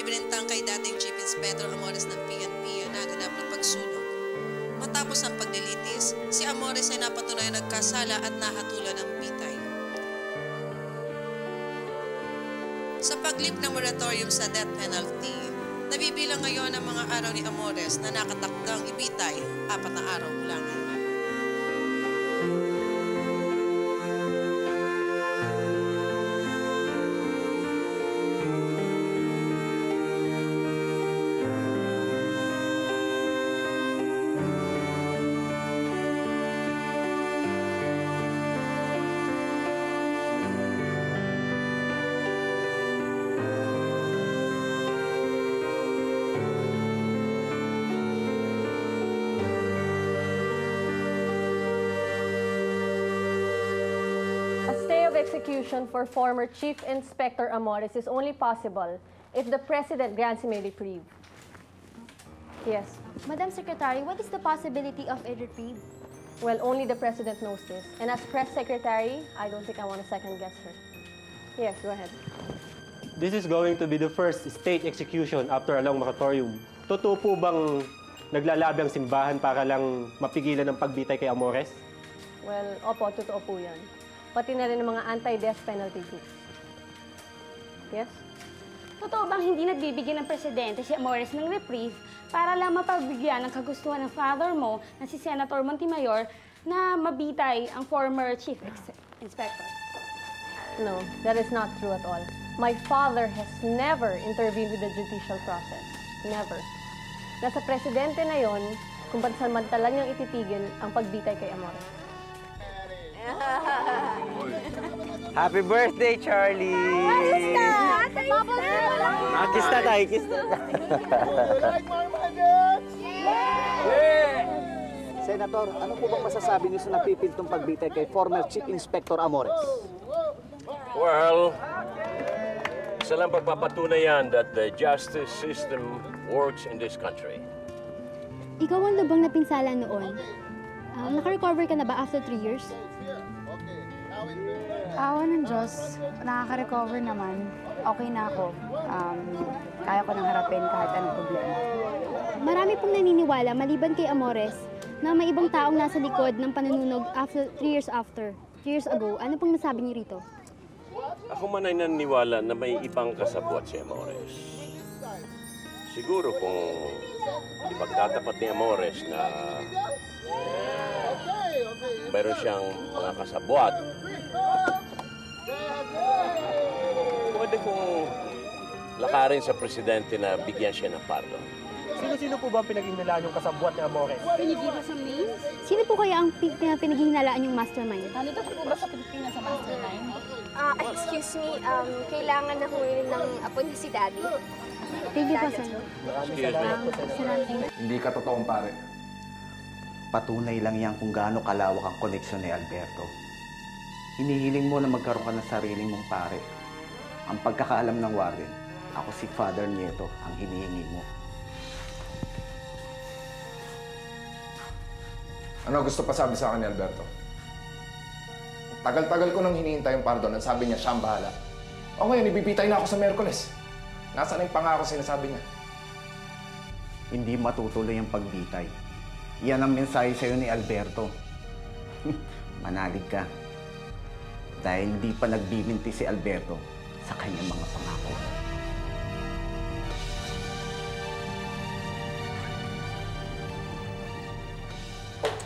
Ibinintang kay dating Chief Inspector Amores ng PNP ang naganap ng pagsunog. Matapos ang paglilitis, si Amores ay napatunayan nagkasala at nahatulan ng bitay. Sa paglip ng moratorium sa death penalty, nabibilang ngayon ang mga araw ni Amores na nakatakdang ibitay 4 na araw mula ngayon. Execution for former Chief Inspector Amores is only possible if the President grants him a reprieve. Yes. Madam Secretary, what is the possibility of a reprieve? Well, only the President knows this. And as Press Secretary, I don't think I want to second-guess her. Yes, go ahead. This is going to be the first state execution after a long moratorium. Totoo po bang naglalabi ang simbahan para lang mapigilan ang pagbitay kay Amores? Well, opo, totoo po yan. Pati na rin ng mga anti-death penalty groups. Yes? Totoo bang hindi nagbibigyan ng presidente si Amores ng reprieve para lang mapagbigyan ng kagustuhan ng father mo na si Senator Montemayor na mabitay ang former Chief Inspector? No, that is not true at all. My father has never intervened with the judicial process. Never. Nasa presidente na yon kung pansamantala niyang ititigil ang pagbitay kay Amores. Happy birthday, Charlie! Ayos na! Kiss na tayo, kiss na tayo. Senator, ano po bang masasabi niyo sa napipintong pagbitay kay former Chief Inspector Amores? Well, isa lang pagpapatunayan that the justice system works in this country. Ikaw ang lubang napinsala noon. Naka-recover ka na ba after 3 years? Awa ng Diyos, nakaka-recover naman. Okay na ako. Kaya ko nang harapin kahit anong problema. Marami pong naniniwala, maliban kay Amores, na may ibang taong nasa likod ng panununog after 3 years after. 3 years ago. Ano pong nasabi niyo rito? Ako man ay naniniwala na may ibang kasabwat si Amores. Siguro kung ipagtatapat ni Amores na mayroon siyang mga kasabwat, pwede kong lakarin sa presidente na bigyan siya ng pardon. Sino-sino po ba ang pinag-hinalaan yung kasabwat ni Amores? Can you give us some names? Sino po kaya ang pinaghihinalaan yung mastermind? Nandito po ba sa Pilipinas sa mastermind? Excuse me, kailangan na huwin ng apo niya si Daddy. Thank you po, sir. Excuse me. Hindi ka totoong pare. Patunay lang yan kung gaano kalawak ang koneksyon ni Alberto. Hinihiling mo na magkaroon ka ng sariling mong pare. Ang pagkakaalam ng warden, ako si Father Nieto ang hinihingi mo. Ano gusto pa sabi sa akin ni Alberto? Tagal-tagal ko nang hinihintay yung pardon at sabi niya siya ang bahala. O ngayon, ibibitay na ako sa Miyerkules. Nasaan yung pangako sinasabi niya? Hindi matutuloy ang pagbitay. Yan ang mensahe sa'yo ni Alberto. Manalig ka. Dahil hindi pa nagbibinti si Alberto sa kanyang mga pangako.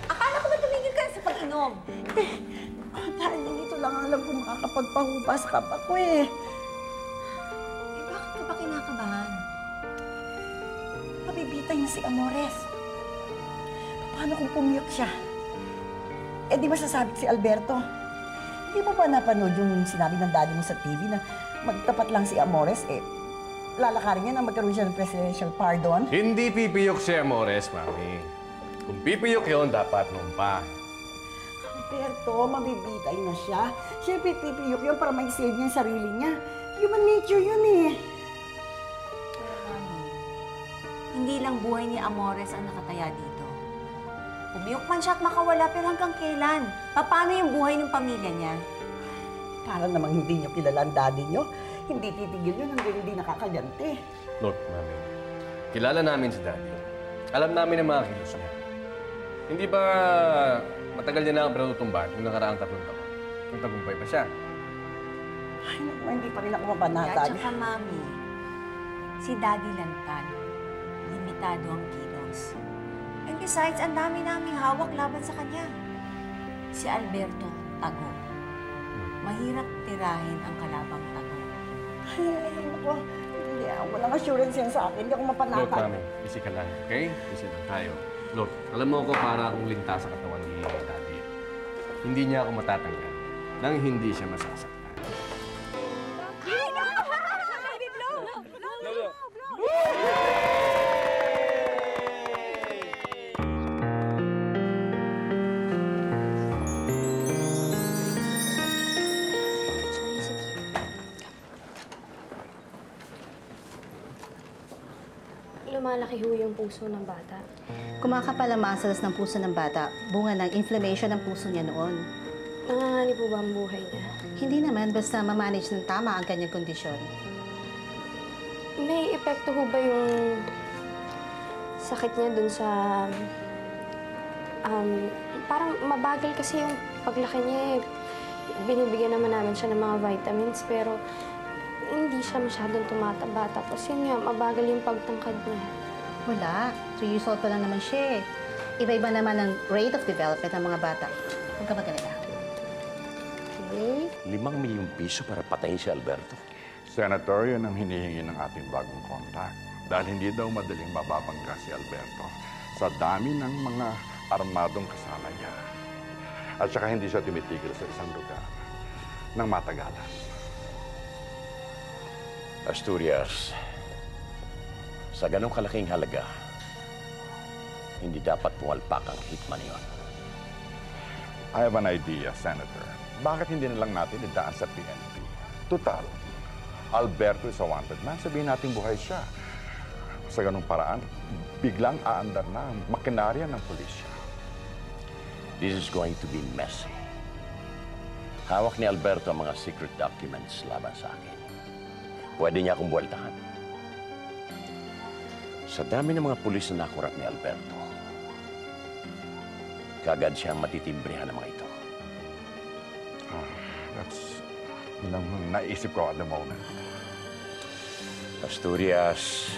Akala ko ba tumigil ka sa pag-inom? Dahil ito lang alam kung makakapagpahupas ka pa ko eh. Bakit ka pa kinakabahan? Mabibitay na si Amores. Paano kung pumiyok siya? Eh di masasabi si Alberto. Hindi mo ba napanood yung sinabi ng daddy mo sa TV na magtapat lang si Amores, eh, lalakarin niya na magkaroon siya ng presidential pardon? Hindi pipiyok si Amores, Mami. Kung pipiyok yun, dapat nung pa. Alberto, mabibitay na siya. Siyempre, pipiyok yun para may save niya yung sarili niya. Human nature yun eh. Pero Mami, hindi lang buhay ni Amores ang nakataya dito. Pumiyok man siya at makawala, pero hanggang kailan? Paano yung buhay ng pamilya niya? Para namang hindi niyo kilala ang daddy niyo. Hindi titigil yun hanggang hindi nakakaganti. Look, Mami. Kilala namin si Daddy. Alam namin ang mga kilos niya. Hindi ba matagal niya na ang pinanutumbahan kung nakaraang 3 taon? Kung tagumpay pa siya. Ay, naku, hindi pa rin ako mapanatag. At saka, Mami, si Daddy Lantan, limitado ang kilos. And besides, ang dami naming hawak laban sa kanya. Si Alberto, tago. Mahirap tirahin ang kalabang tago. Ay, naku. Hindi, walang assurance yan sa akin. Hindi ako mapanatag. Look, Mami. Easy ka lang, okay? Easy lang tayo. Look, alam mo ako para akong linta sa katawan ni Daddy. Hindi niya ako matatanggal nang hindi siya masasaktan. Lumalaki ho yung puso ng bata. Kumakapal ang muscles ng puso ng bata, bunga ng inflammation ng puso niya noon. Nanganganib po ba ang buhay niya? Hindi naman, basta ma-manage ng tama ang kanyang kondisyon. May epekto ho ba yung sakit niya dun sa... parang mabagal kasi yung paglaki niya eh. Binibigyan naman namin siya ng mga vitamins, pero hindi siya masyadong tumataba. Tapos yun nga, mabagal yung pagtangkad niya. Wala. 3 years old pa lang naman siya eh. Iba-iba naman ang rate of development ng mga bata. Huwag ka mag-alala. Okay. 5 milyong piso para patayin si Alberto. Senator, yun ang hinihingi ng ating bagong contact. Dahil hindi daw madaling mababangga si Alberto sa dami ng mga armadong kasama niya. At saka hindi siya tumitigil sa isang lugar nang matagalan. Asturias, sa ganong kalaking halaga, hindi dapat pumalpak ang hitman yon. I have an idea, Senator. Bakit hindi na lang natin idaan sa PNP? Total, Alberto is a wanted man. Sabihin natin buhay siya. Sa ganong paraan, biglang aandar na ang makinarya ng pulisya. This is going to be messy. Hawak ni Alberto ang mga secret documents laban sa akin. Pwede niya akong buwaltahan. Sa dami ng mga pulis na nakurat ni Alberto, kagad siyang matitimbrehan ng mga ito. That's yun ang naisip ko at the moment. Asturias,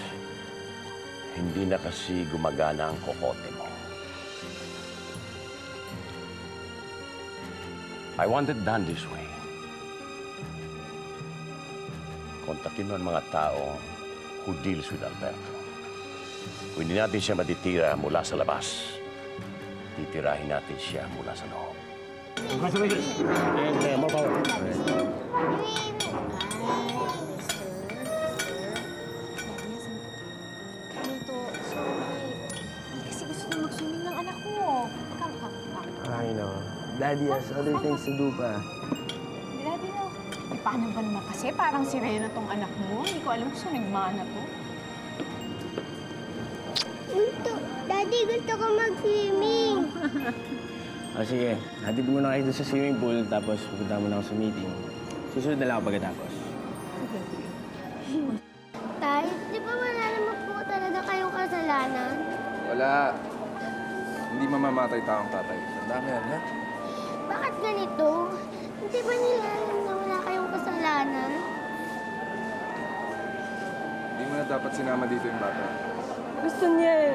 hindi na kasi gumagana ang kokote mo. I want it done this way. Kontakin mo ang mga tao who deals with Alberto. Kung hindi natin siya matitira mula sa labas, titirahin natin siya mula sa loob. Congratulations! And more power. Dito, sorry. Kasi gusto na mag-swimming ng anak ko. Come. I know. Daddy has other things to do pa. Daddy, no. Paano ba naman kasi? Parang si Rena tong anak mo. Hindi ko alam kung saan nagmana to. Daddy, gusto ko mag-swimming. Sige. Hatid mo na kayo doon sa swimming pool, tapos pupunta mo na ako sa meeting. Susunod na lang ako pagkatapos. Tay, di ba wala naman po talaga kayong kasalanan? Wala. Hindi mamamatay taong tatay. Tandaan mo yan, ha? Bakit ganito? Hindi ba nila alam na wala kayong kasalanan? Hindi mo na dapat sinama dito yung bata. Gusto niya eh.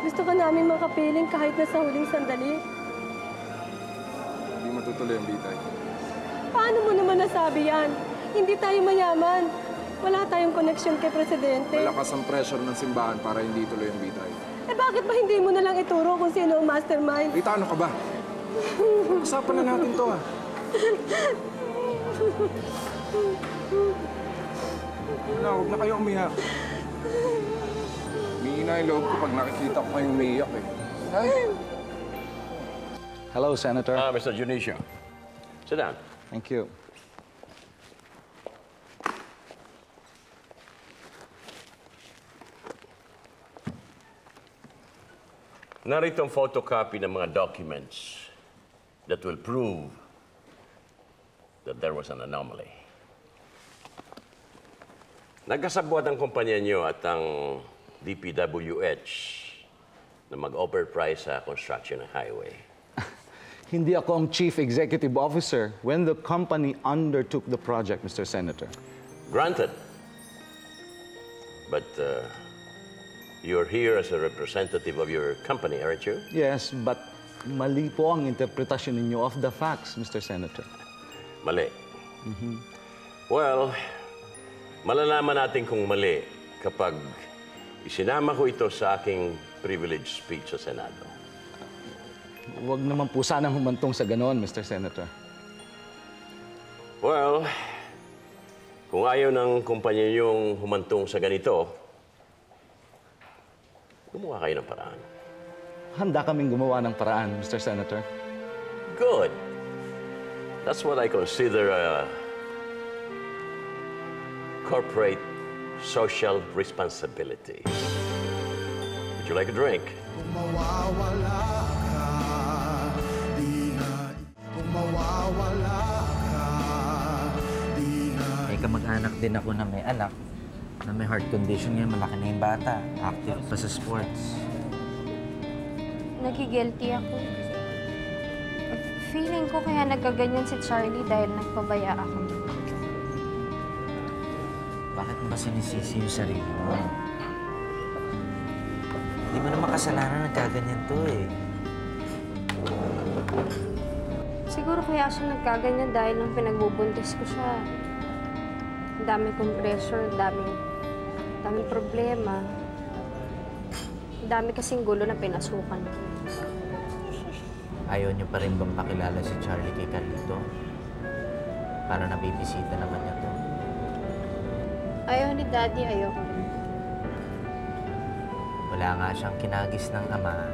Gusto ka namin makapiling kahit na sa huling sandali. Hindi matutuloy ang bitay. Paano mo naman nasabi yan? Hindi tayo mayaman. Wala tayong koneksyon kay Presidente. Malakas ang pressure ng simbahan para hindi tuloy ang bitay. Eh bakit ba hindi mo na lang ituro kung sino ang mastermind? Rita, ano ka ba? Usapan na natin to, ah. Huwag na kayo umiyak. Umiina yung loob ko pag nakikita ko kayong umiiyak, eh. Ay! Hello, Senator. Mr. Junicio. Sit down. Thank you. Narito ang photocopy ng mga documents that will prove that there was an anomaly. Nagkasabwat ang kumpanya niyo at ang DPWH na mag-offer price sa construction ng highway. Hindi ako ang chief executive officer when the company undertook the project, Mr. Senator. Granted. But you're here as a representative of your company, aren't you? Yes, but mali po ang interpretasyon ninyo of the facts, Mr. Senator. Mali. Well, malalaman natin kung mali kapag isinama ko ito sa aking privilege speech sa Senado. Huwag naman po sanang humantong sa ganoon, Mr. Senator. Well, kung ayaw ng kumpanya niyong humantong sa ganito, gumawa kayo ng paraan. Handa kaming gumawa ng paraan, Mr. Senator. Good. That's what I consider a corporate social responsibility. Would you like a drink? May kamag-anak din ako na may anak na may heart condition ngayon. Malaki na yung bata. Active pa sa sports. Nagigilty ako. Feeling ko kaya nagkaganyan si Charlie dahil nagpabaya ako. Bakit mo ba sinisisi yung sarili mo? Hindi mo naman kasalanan nagkaganyan to eh. Siguro kaya siya nagkaganyan dahil nung pinagbubuntis ko siya. Ang dami kong pressure, daming problema. Ang dami kasing gulo na pinasukan ko. Ayaw niyo pa rin bang pakilala si Charlie kay Carlito? Para nabibisita naman niya to. Ayaw ni Daddy, ayoko. Wala nga siyang kinagis ng ama.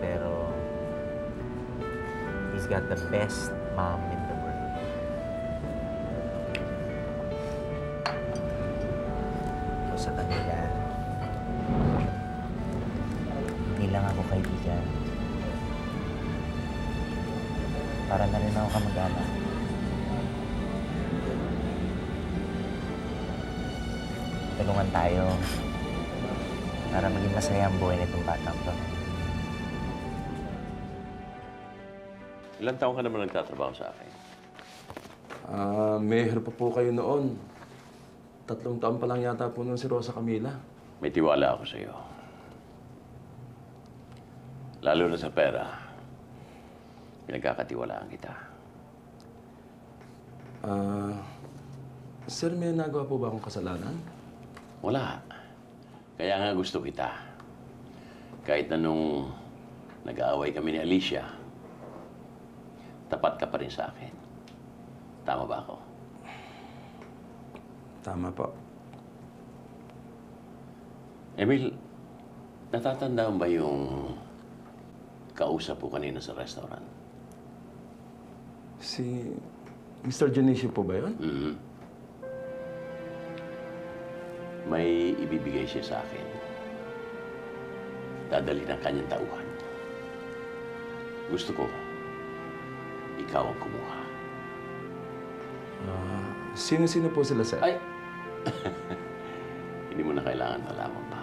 Pero he's got the best mom in the world. So sa kanila, hindi lang ako kaibigan. Para na rin ako kamag-anak. Tulungan tayo para maging masaya ang buhay nitong batang to. Ilang taon ka naman nagtatrabaho sa akin? Mayor pa po kayo noon. 3 taon pa lang yata po noon si Rosa Camila. May tiwala ako sa iyo. Lalo na sa pera, pinagkakatiwalaan kita. Sir, may nagawa po ba akong kasalanan? Wala. Kaya nga gusto kita. Kahit na nung nag-aaway kami ni Alicia, tapat ka pa rin sa akin. Tama ba ako? Tama po. Emil, natatandaan ba yung kausap po kanina sa restaurant? Si Mr. Dionisio po ba yun? May ibibigay siya sa akin. Dadali ng kanyang tauhan. Gusto ko, ikaw ang kumuha. Sino-sino po sila, sir? Ay! Hindi mo na kailangan malaman pa.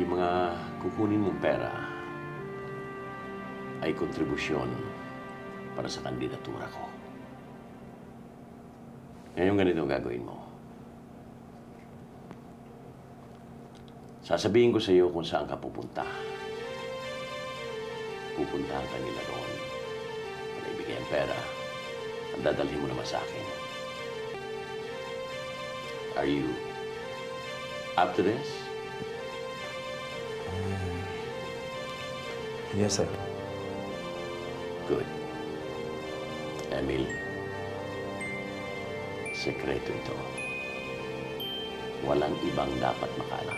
Yung mga kukunin mong pera ay kontribusyon para sa kandidatura ko. Ngayon ganito ang gagawin mo. Sasabihin ko sa iyo kung saan ka pupunta. Pupuntahan ka nila roon. Para ibigay ang pera, ang dadalhin mo naman sa akin. Are you up to this? Yes, sir. Good. Emil, sekreto ito. Walang ibang dapat makalam.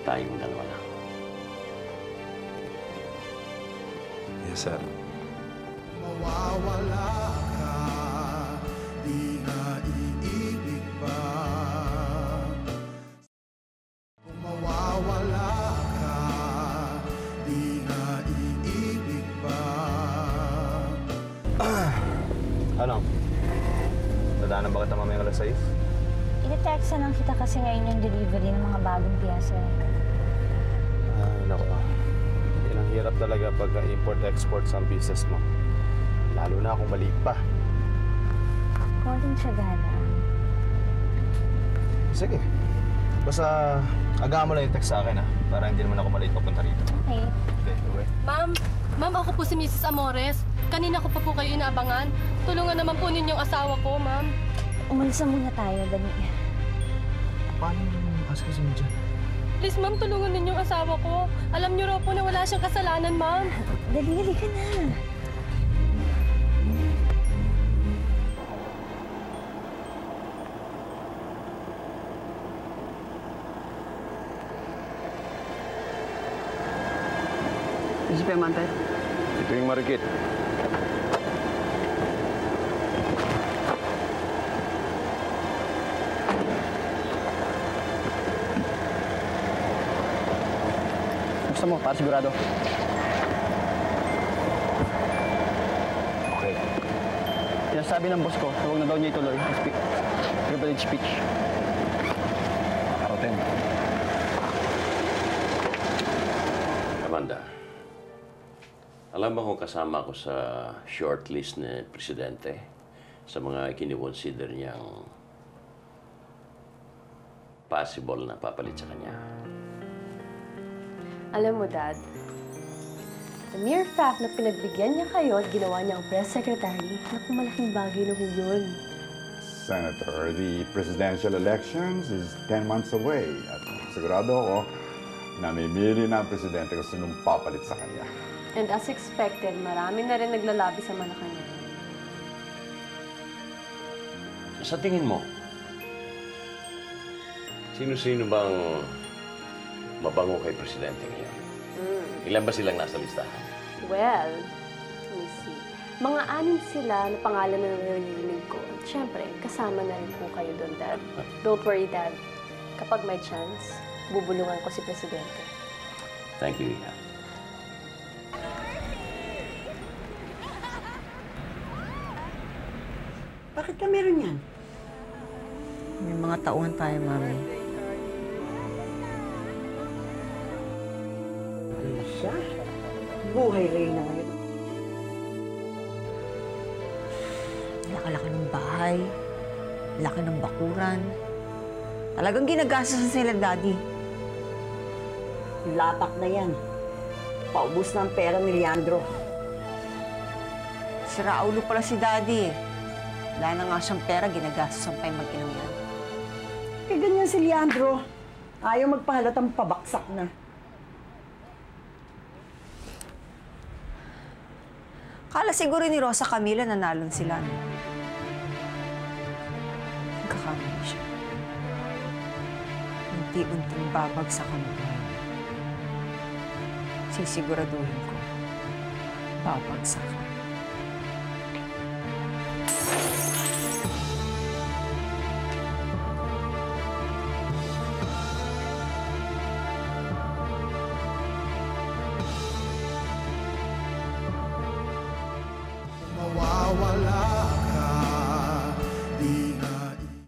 Tayong dalawa lang. Yes, sir. Mawawala ka, di na iibig pa. Kung mawawala ka, di na iibig pa. Dadaanan ba kita mamayang alas 6? I-text na lang kita kasi ngayon yung delivery ng mga bagong piyesa. Ay, naku. Yan ang hirap talaga pagka import-export sa business mo. Lalo na kung maliit pa. Konting tiyaga lang. Sige. Basta agahan mo lang yung text sa akin, ha? Para hindi naman ako malate papunta rito. Okay. Okay, bye. Ma'am, ako po si Mrs. Amores. Kanina ko pa po kayo inaabangan. Tulungan naman po ninyong asawa ko, ma'am. Umalis na muna tayo, Dani. Paano yung asawa mo dyan? Please, ma'am, tulungan ninyong asawa ko. Alam niyo raw po na wala siyang kasalanan, ma'am. Dali ka na. Isi Pemante. Ito yung marikit. Gusto mo, para sigurado. Okay. Sinasabi ng boss ko na huwag na daw niya ituloy ang privilege speech. Karoten. Amanda, alam mo kung kasama ko sa shortlist ni Presidente sa mga kinikonsider niyang possible na papalit sa kanya? Alam mo, Dad, the mere fact na pinagbigyan niya kayo at ginawa niya ang press secretary, naku, malaking bagay na yun. Senator, the presidential elections is 10 months away. At sigurado ako, namimili na ang presidente kung sinong papalit sa kanya. And as expected, marami na rin naglalabi sa Malacanang. Sa tingin mo, sino-sino bang mabango kay Presidente ngayon? Ilan ba silang nasa listahan? Well, let me see. Mga 6 sila na pangalan na naririnig ko. At syempre, kasama na rin po kayo doon, Dad. Don't worry, Dad. Kapag may chance, bubulungan ko si Presidente. Thank you, Ina. Bakit ka meron yan? May mga tauhan tayo, Mami. Ano siya? Buhay Reyna ngayon. Laki-laki ng bahay. Laki ng bakuran. Talagang ginagasasan sila, Daddy. Lapak na yan. Paubos na ang pera ni Leandro. Siraulo pala si Daddy. Wala na nga siyang pera, ginagasasan pa yung mag-inang yan. Eh, ganyan si Leandro. Ayaw magpahalatang pabaksak na. Kala siguro ni Rosa Camila nanalon sila. No? Nagkakamali siya. Unti-unting babagsak ang buhay. Sisiguraduhin ko, babagsak ka.